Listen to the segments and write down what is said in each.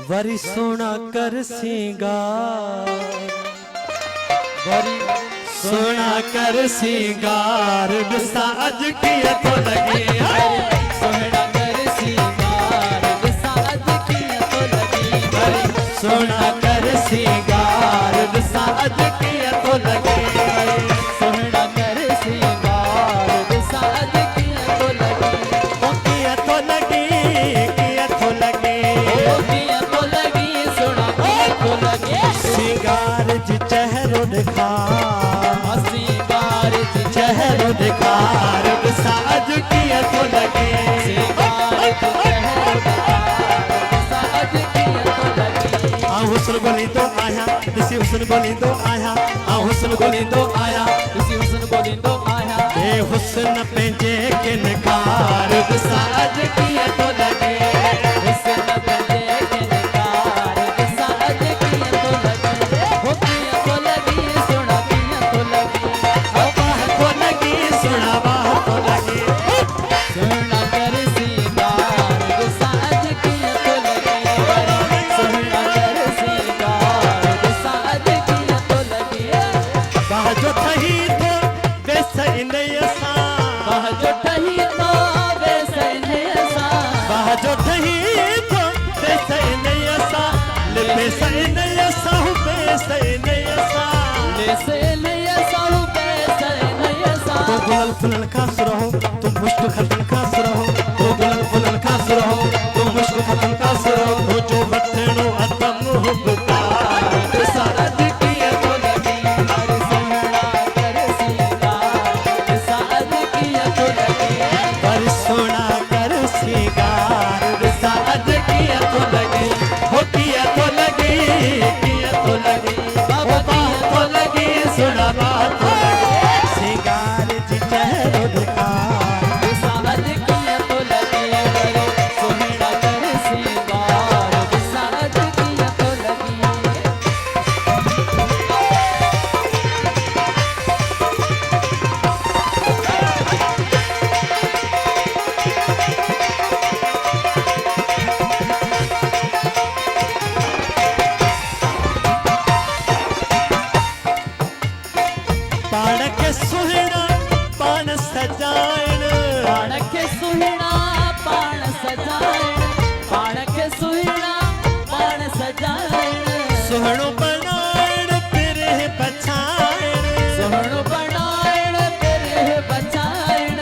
worry सोना कर सिंगार, वरी सोना कर सिंगार बिसा अज किया तो लगे, सोना कर सिंगार बिसा अज किया तो लगे, सोना कर सिंगार बिसा अज किया तो लगे, सोना कर सिंगार बिसा अज किया तो लगे, ओ किया तो लगे, किया तो लगे, ओ किया तो लगी सोना किया तो लगे, सिंगार जी चेहरो दिखार, सिंगार जी चेहरो दिखार बिसा अज किया तो लगे, सिंगार जी चेहरो दिखार बिसा अज किया तो लगे, आ हुस्न बोली तो आया, इसी हुस्न बोली तो आया, आ हुस्न बोली तो आया, इसी हुस्न बोली तो आया, ए हुस्न पेंजे के नकार बिसा अज किया तो लगे, हुस्न बंदे के निकार बिसा अज किया तो लगे, हो किया तो लगी सोना किया तो लगी, बाह तो लगी सुना बाह तो लगी, सोना कर सिंगार बिसा अज किया तो लगे, सोना कर सिंगार बिसा अज किया तो लगे, बाह जो थही तो वैसे नहीं सा, बाह जो ठही तो वैसे नहीं सा, बाह जो थही तो वैसे नहीं सा, ले से नहीं सा वैसे नहीं सा, वैसे नहीं सा वैसे नहीं सा, तो गुलाल फुलन का सुरहो, तुम मुश्क खतन का सुरहो, तो गुलाल फुलन का सुरहो, तुम मुश्क खतन का सुरहो, तो जो बत्तनो अतम हुबकार बिसा अज किया तो लगे, हर सोना कर सिंगार बिसा अज किया तो लगे, पर सोना कर सिंगार बिसा अज किया तो लगे, हो किया तो लगे, किया तो लगे, बाबा किया तो लगे, सुना बात तो लगे, सिंगार जी चेहरो दिखार, बिसा अज किया तो लगे, सोना कर सिंगार बिसा अज किया तो लगे, पाण के सुहिणा पाण सजाइण, पाण के सुहिणा पाण सजाइण, पाण के सुहिणा पाण सजाइण, सुहिणो बनाइण पिरह पछाइण, सोहणो बनाइण पिरह बचाइण,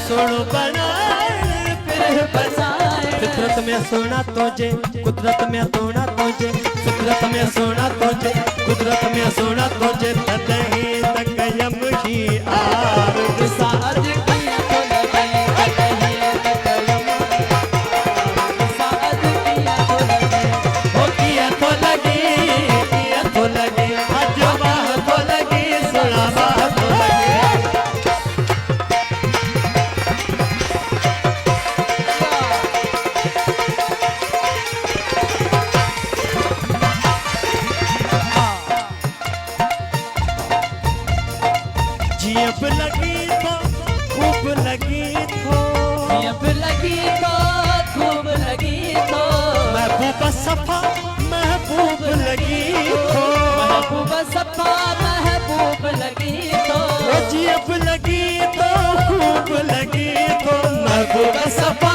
सुहिणो बनाइण पिरह पछाइण, फितरत में सोना तोजे, कुदरत में सोना तोजे, फितरत में सोना तोजे, कुदरत में सोना तोजे, तदही तक यम ही आर बिसा अज किया तो लगे, कहीं तकयम बिसा अज किया तो लगे, हो किया तो लगे, किया तो लगे, अज बाह तो लगे, सुना बाह तो लगे, जियब लगी तो खूब लगी तो, अब लगी तो खूब लगी तो, महबूबा सफा महबूब लगी तो, महबूब सफा महबूब लगी तो, ओ जियब लगी तो खूब लगी तो, महबूबा सफा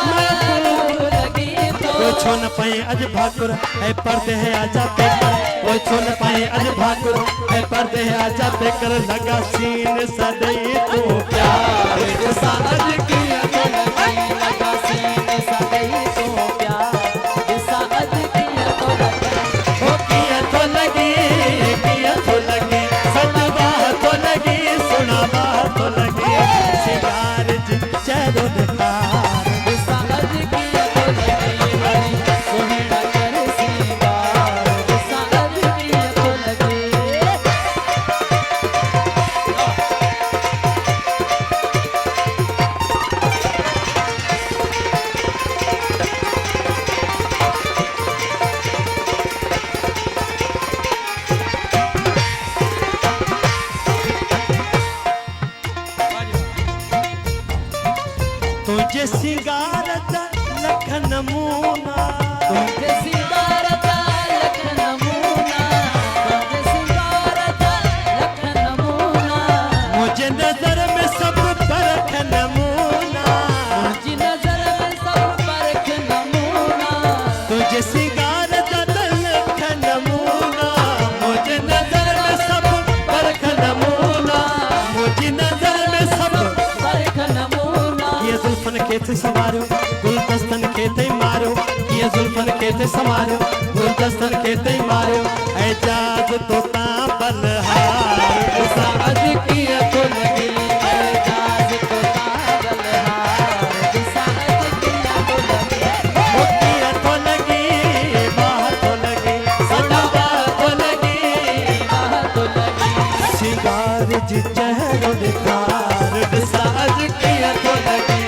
महबूब लगी तो, वो छो न पाए अज भाकुर है पर्दे है आजा पेकर, वो छो न पाए अज भाकुर है पर्दे है आजा पेकर, लगा सीन सदैई तू प्यार बिसा अज किया तो लगे, लगा सीने सदैई तो प्यार बिसा अज किया तो लगे, हो किया तो लगे, किया तो लगे, सच बाह तो लगे, सुना बाह तो लगे, सिंगार जी चेहरो दिखार बिसा अज किया तो लगे, सोहना कर सिंगार बिसा अज किया तो लगे, जे सिंगार ददल नमूना मुझे नजर में सब परख नमूना मुझे नजर में सब परख नमूना ये जुल्फन के थे सवारो गुलदस्तन के थे मारो ये जुल्फन के थे सवारो गुलदस्तन के थे मारो एजाज तोता बलहार साज किया तो लगी एजाज तो बलहार साज किया तो लगी ओ किया तो लगी बाहर तो लगी सदा बाहर तो लगी बाह तो लगी सिंगार जी चेहरो निखार साज किया तो लगी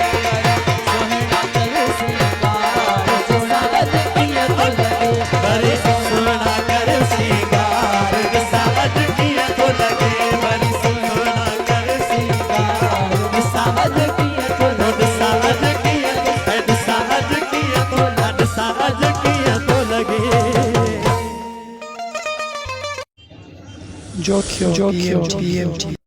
सोहना कर सिंगार साज किया तो लगी बड़े सोना कर सिंगार साज किया तो लगे बड़ी सोना कर सिंगार साज किया तो लगी साज किया तो साज किया तो साज किया तो लगे Jokyo BMT